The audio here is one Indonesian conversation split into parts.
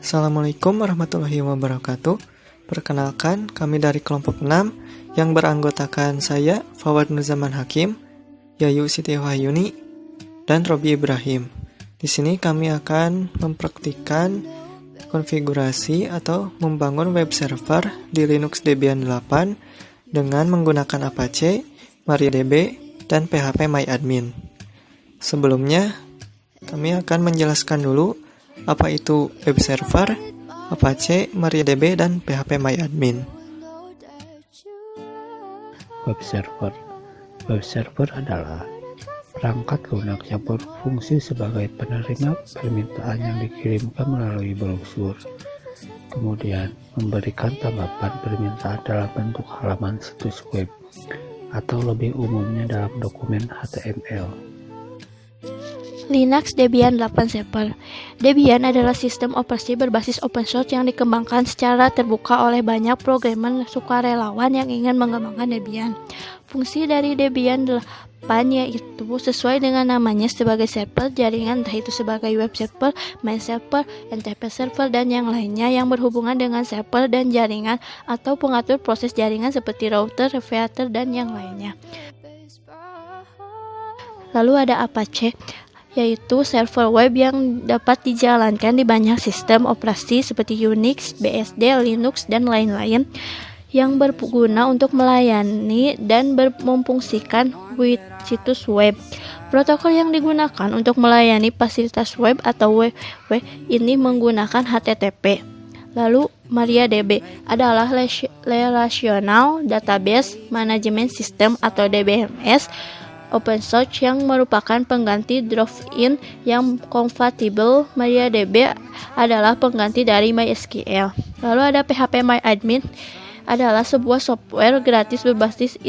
Assalamualaikum warahmatullahi wabarakatuh. Perkenalkan, kami dari kelompok 6 yang beranggotakan saya, Fawad Nurzaman Hakim, Yayu Siti Wahyuni, dan Robi Ibrahim. Di sini kami akan mempraktikkan konfigurasi atau membangun web server di Linux Debian 8 dengan menggunakan Apache, MariaDB, dan PHP MyAdmin. Sebelumnya, kami akan menjelaskan dulu apa itu web server, Apache, MariaDB, dan PHP MyAdmin. Web server adalah perangkat lunak yang berfungsi sebagai penerima permintaan yang dikirimkan melalui browser, kemudian memberikan tanggapan permintaan dalam bentuk halaman situs web, atau lebih umumnya dalam dokumen HTML. Linux Debian 8 Server. Debian adalah sistem operasi berbasis open source yang dikembangkan secara terbuka oleh banyak programmer sukarelawan yang ingin mengembangkan Debian. Fungsi dari Debian 8 yaitu sesuai dengan namanya sebagai server jaringan, entah itu sebagai web server, mail server, NTP server, dan yang lainnya yang berhubungan dengan server dan jaringan atau pengatur proses jaringan seperti router, repeater, dan yang lainnya. Lalu ada Apache, yaitu server web yang dapat dijalankan di banyak sistem operasi seperti Unix, BSD, Linux, dan lain-lain yang berguna untuk melayani dan memfungsikan situs web. Protokol yang digunakan untuk melayani fasilitas web atau WW ini menggunakan HTTP. Lalu MariaDB adalah Relational Database Management System atau DBMS open source yang merupakan pengganti drop-in yang kompatibel. MariaDB adalah pengganti dari MySQL. Lalu ada PHP MyAdmin, adalah sebuah software gratis berbasis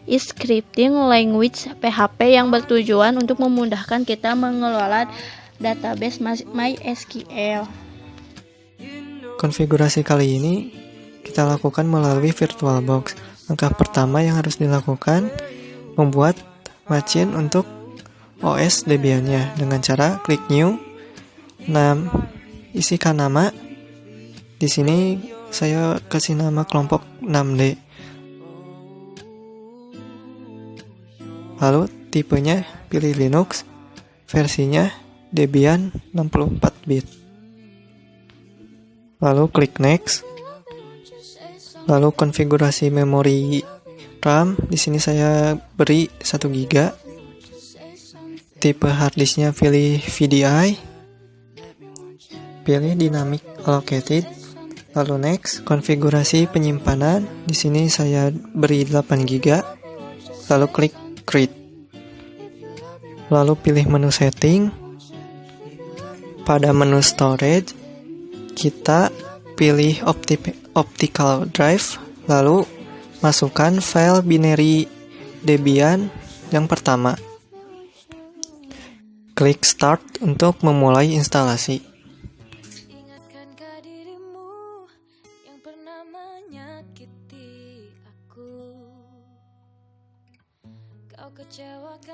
scripting language PHP yang bertujuan untuk memudahkan kita mengelola database MySQL. Konfigurasi kali ini kita lakukan melalui VirtualBox. Langkah pertama yang harus dilakukan, membuat machine untuk OS Debian-nya dengan cara klik New, isikan nama. Di sini saya kasih nama kelompok 6D. Lalu tipenya pilih Linux, versinya Debian 64 bit. Lalu klik Next. Lalu konfigurasi memori RAM, di sini saya beri 1 GB. Tipe harddisknya pilih VDI. Pilih Dynamic Allocated. Lalu next, konfigurasi penyimpanan, di sini saya beri 8 GB. Lalu klik Create. Lalu pilih menu setting. Pada menu storage, kita pilih optical drive. Lalu masukkan file binary Debian yang pertama. Klik Start untuk memulai instalasi.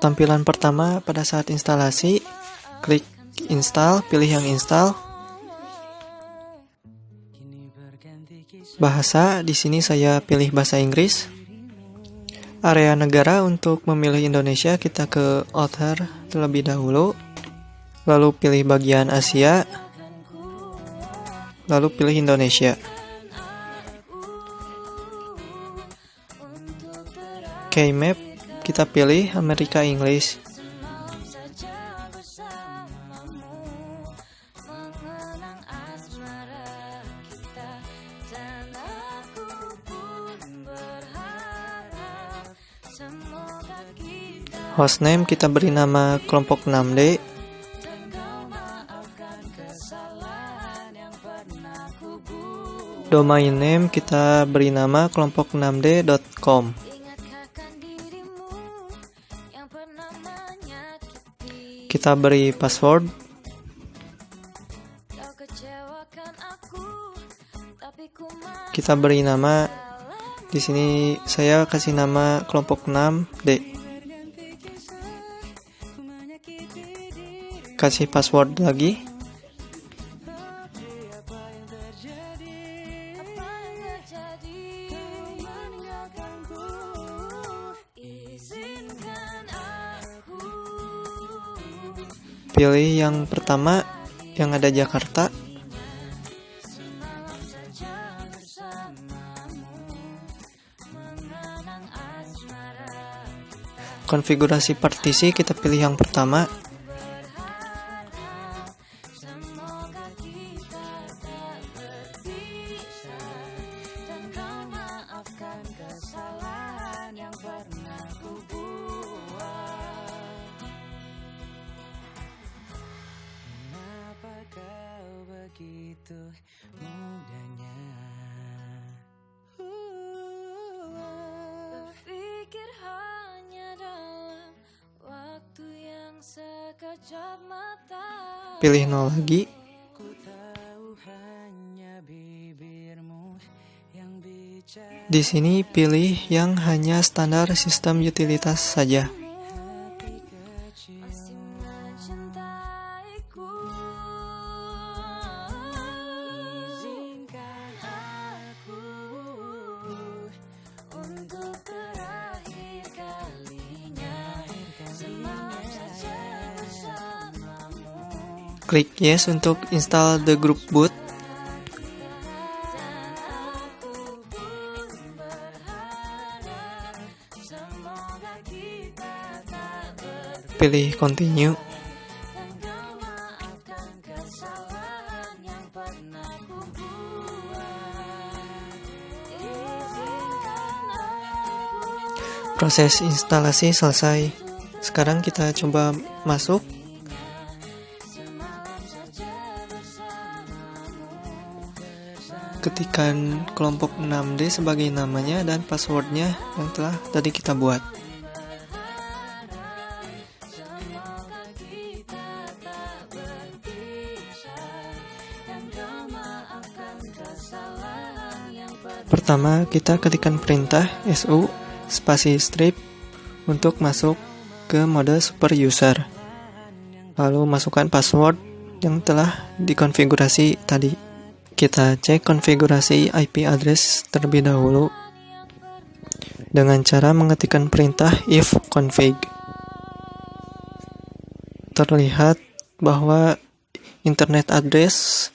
Tampilan pertama pada saat instalasi, klik Install, pilih yang install. Bahasa, di sini saya pilih bahasa Inggris. Area negara, untuk memilih Indonesia kita ke Author terlebih dahulu. Lalu pilih bagian Asia. Lalu pilih Indonesia. Keymap, kita pilih Amerika English. Hostname kita beri nama kelompok 6D. Domain name kita beri nama kelompok 6d.com. Kita beri password. Kita beri nama. Di sini saya kasih nama kelompok 6D. Kasih password lagi. Pilih yang pertama yang ada Jakarta. Konfigurasi partisi kita pilih yang pertama. Begitu mudahnya berpikir hanya dalam waktu yang sekejap mata. Pilih 0 lagi. Ku tahu hanya bibirmu yang bicara. Di sini pilih yang hanya standar sistem utilitas saja. Masih mencintaiku. Izinkan aku untuk terakhir kalinya semalam saja bersamamu. Klik yes untuk install the group boot. Dan aku pun berharap semoga kita tak Pilih continue. dan kau maafkan kesalahan yang pernah ku buat. Izinkan aku. Proses instalasi selesai. Sekarang kita coba masuk. Ketikkan kelompok 6D sebagai namanya dan passwordnya yang telah tadi kita buat. Pertama, kita ketikkan perintah su spasi strip untuk masuk ke mode super user. Lalu masukkan password yang telah dikonfigurasi tadi. Kita cek konfigurasi IP address terlebih dahulu dengan cara mengetikkan perintah ifconfig. Terlihat bahwa internet address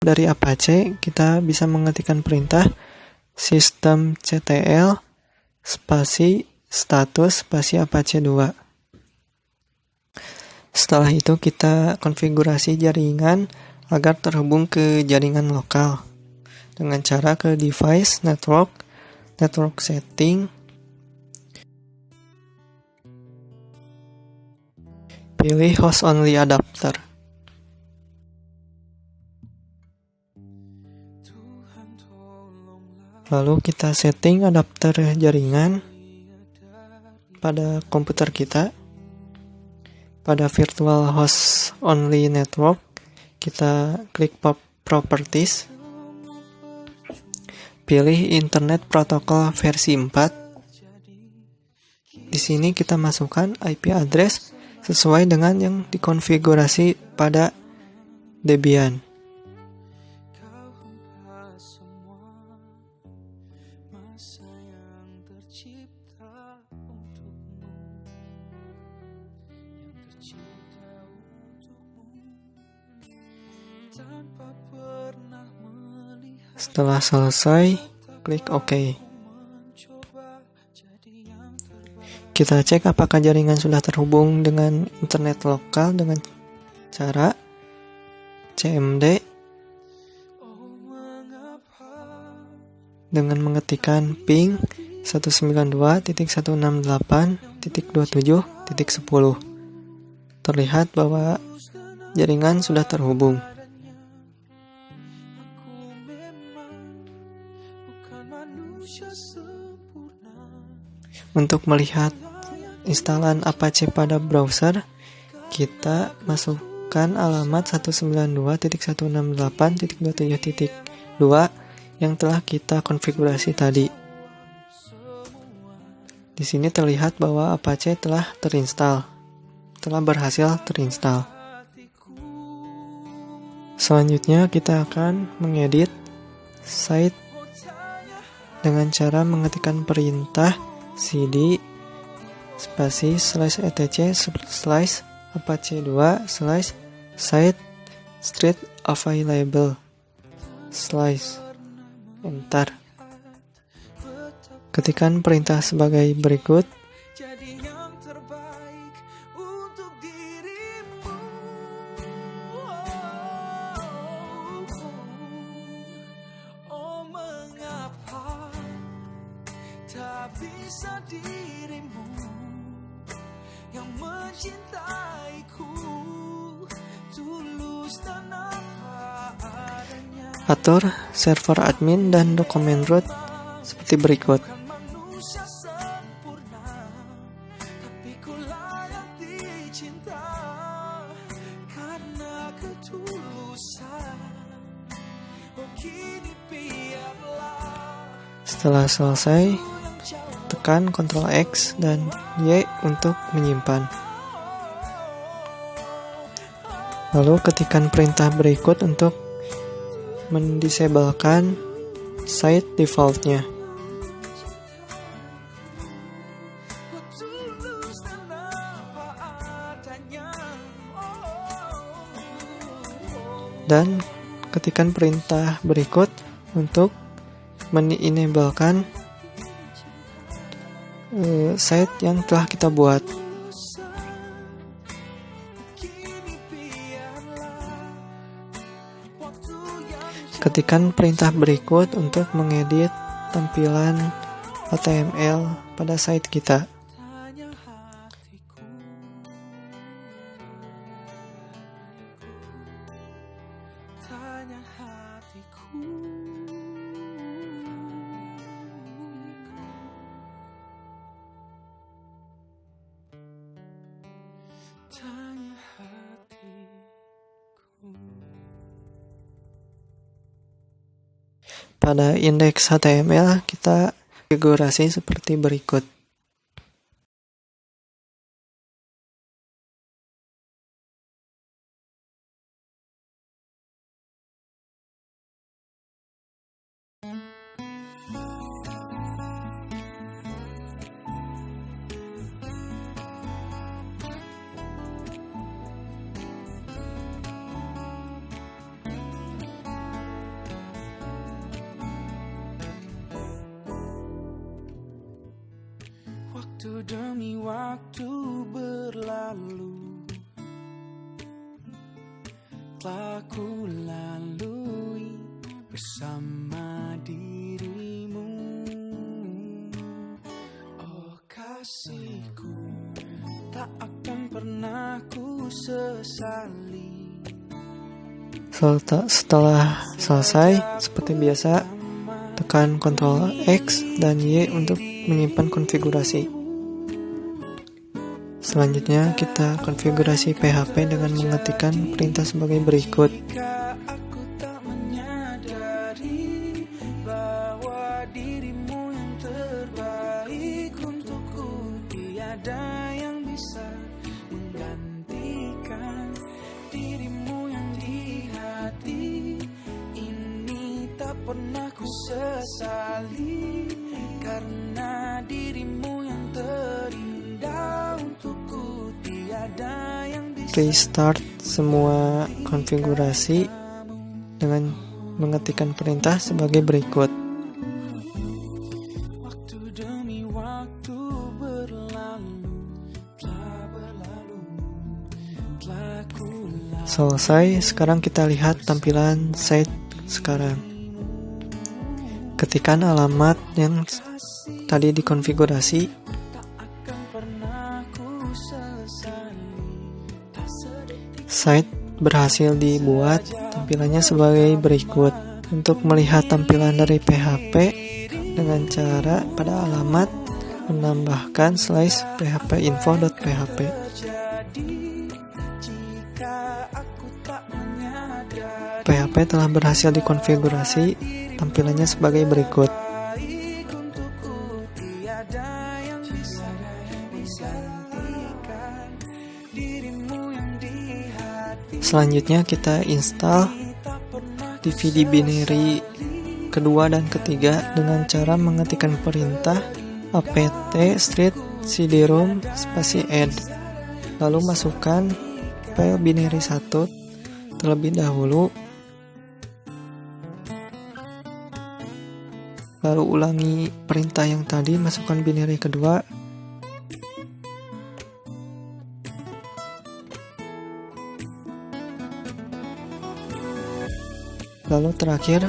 dari Apache, kita bisa mengetikkan perintah systemctl spasi status spasi Apache 2. Setelah itu kita konfigurasi jaringan agar terhubung ke jaringan lokal dengan cara ke device, network setting, pilih host only adapter. Lalu kita setting adapter jaringan pada komputer kita. Pada virtual host only network, kita klik properties. Pilih Internet Protocol versi 4. Di sini kita masukkan IP address sesuai dengan yang dikonfigurasi pada Debian. Setelah selesai, klik OK. Kita cek apakah jaringan sudah terhubung dengan internet lokal dengan cara cmd dengan mengetikkan ping 192.168.27.10. Terlihat bahwa jaringan sudah terhubung. Untuk melihat instalan Apache pada browser, kita masukkan alamat 192.168.27.2 yang telah kita konfigurasi tadi. Di sini terlihat bahwa Apache telah berhasil terinstall. Selanjutnya kita akan mengedit site dengan cara mengetikkan perintah cd spasi /etc /apache 2 /site street available / enter. Ketikkan perintah sebagai berikut. Bisa dirimu yang mencintaiku tulus dan apa adanya. Atur server admin dan dokumen root seperti berikut. Manusia sempurna, tapi ku layak dicinta karena ketulusan. Oh kini biarlah. Setelah selesai, tekan Ctrl X dan Y untuk menyimpan. Lalu ketikkan perintah berikut untuk mendisablekan site defaultnya. Dan ketikkan perintah berikut untuk menenablekan site yang telah kita buat. Ketikkan perintah berikut untuk mengedit tampilan HTML pada site kita. Pada indeks HTML kita konfigurasi seperti berikut. Waktu demi waktu berlalu, telah ku lalui bersama dirimu. Oh kasihku, tak akan pernah ku sesali. Setelah selesai, seperti biasa, tekan Ctrl X dan Y untuk menyimpan konfigurasi. Selanjutnya kita konfigurasi PHP dengan mengetikkan perintah sebagai berikut. Jika aku tak menyadari bahwa dirimu yang terbaik untukku, tiada yang bisa menggantikan dirimu yang di hati ini. Tak pernah ku sesali, karena dirimu yang terindah untukku, tiada yang bisa. Restart semua konfigurasi dengan mengetikkan perintah sebagai berikut. Waktu demi waktu berlalu, telah ku lalui. Selesai, sekarang kita lihat tampilan site sekarang. Ketikkan alamat yang tadi dikonfigurasi. Akan pernah ku sesali, tak sedetik Site berhasil dibuat, tampilannya sebagai berikut. Untuk melihat tampilan dari PHP dengan cara pada alamat menambahkan /phpinfo.php. terjadi. Jika aku tak menyadari PHP telah berhasil dikonfigurasi, tampilannya sebagai berikut. baik untukku, tiada yang bisa menggantikan dirimu yang di hati. Selanjutnya kita install Tak pernah DVD binary kedua dan ketiga dengan cara mengetikkan perintah apt-street cd-rom /add. Lalu masukkan file binary 1 terlebih dahulu. Lalu ulangi perintah yang tadi, masukkan binary kedua. Lalu terakhir,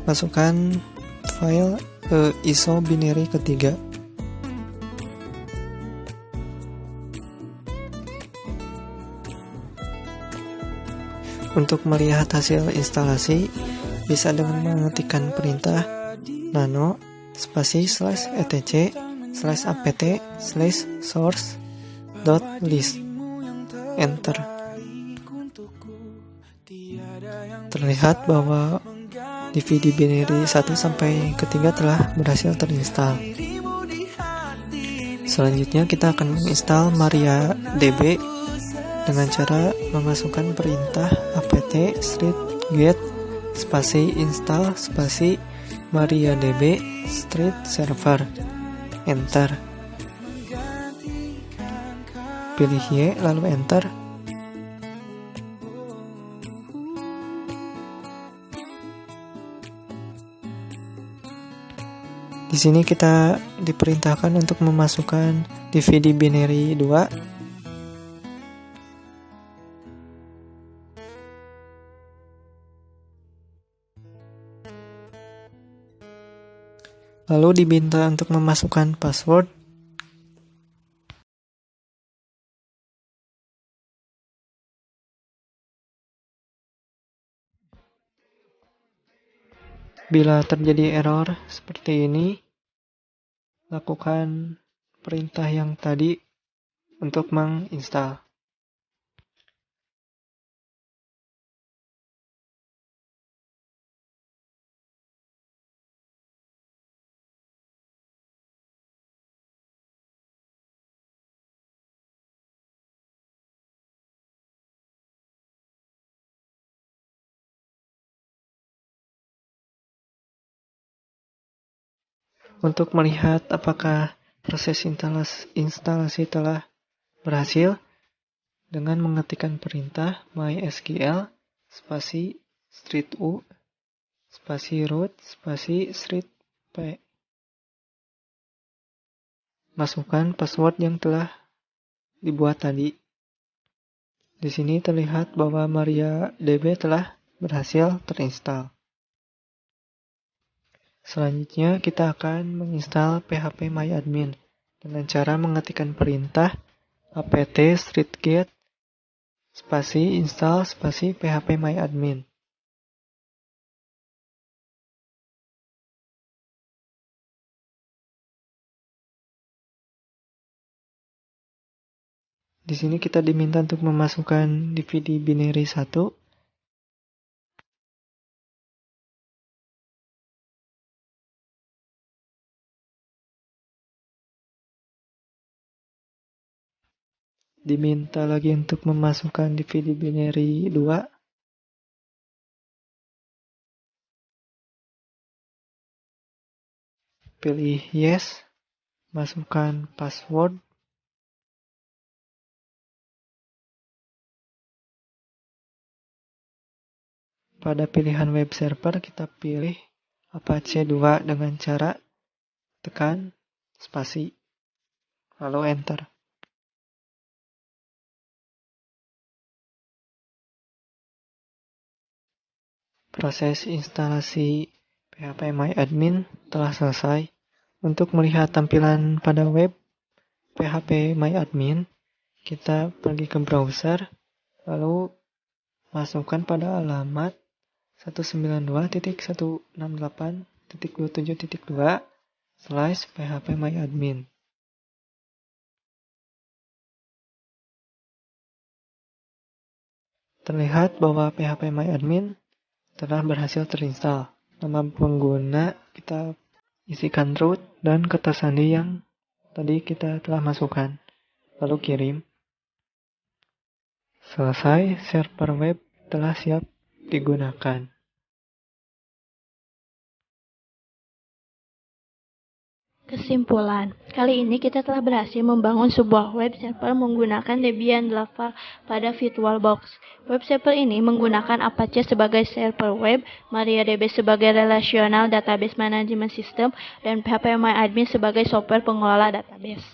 masukkan file ISO binary ketiga. Untuk melihat hasil instalasi, bisa dengan mengetikkan perintah nano spasi /etc/apt/source.list. Enter. Terlihat bahwa DVD binary 1 sampai ketiga telah berhasil terinstall. Selanjutnya kita akan menginstal MariaDB dengan cara memasukkan perintah apt-get spasi install spasi MariaDB /server. Enter. Pilih Y lalu enter. Di sini kita diperintahkan untuk memasukkan DVD binary 2. Lalu diminta untuk memasukkan password. Bila terjadi error seperti ini, lakukan perintah yang tadi untuk menginstal. Untuk melihat apakah proses instalasi telah berhasil, dengan mengetikkan perintah mysql spasi /u spasi root spasi /p. masukkan password yang telah dibuat tadi. Di sini terlihat bahwa MariaDB telah berhasil terinstall. Selanjutnya kita akan menginstal phpMyAdmin dengan cara mengetikkan perintah apt streetget spasi install spasi phpMyAdmin. Di sini kita diminta untuk memasukkan DVD binary 1. Diminta lagi untuk memasukkan DVD binary 2. Pilih yes, masukkan password. Pada pilihan web server kita pilih Apache 2 dengan cara tekan spasi, lalu enter. Proses instalasi phpMyAdmin telah selesai. Untuk melihat tampilan pada web phpMyAdmin, kita pergi ke browser, lalu masukkan pada alamat 192.168.27.2/phpMyAdmin. Terlihat bahwa phpMyAdmin telah berhasil terinstall. Nama pengguna kita isikan root dan kata sandi yang tadi kita telah masukkan. Lalu kirim. Selesai, server web telah siap digunakan. Kesimpulan, kali ini kita telah berhasil membangun sebuah web server menggunakan Debian Java pada VirtualBox. Web server ini menggunakan Apache sebagai server web, MariaDB sebagai relational database management system, dan phpMyAdmin sebagai software pengelola database.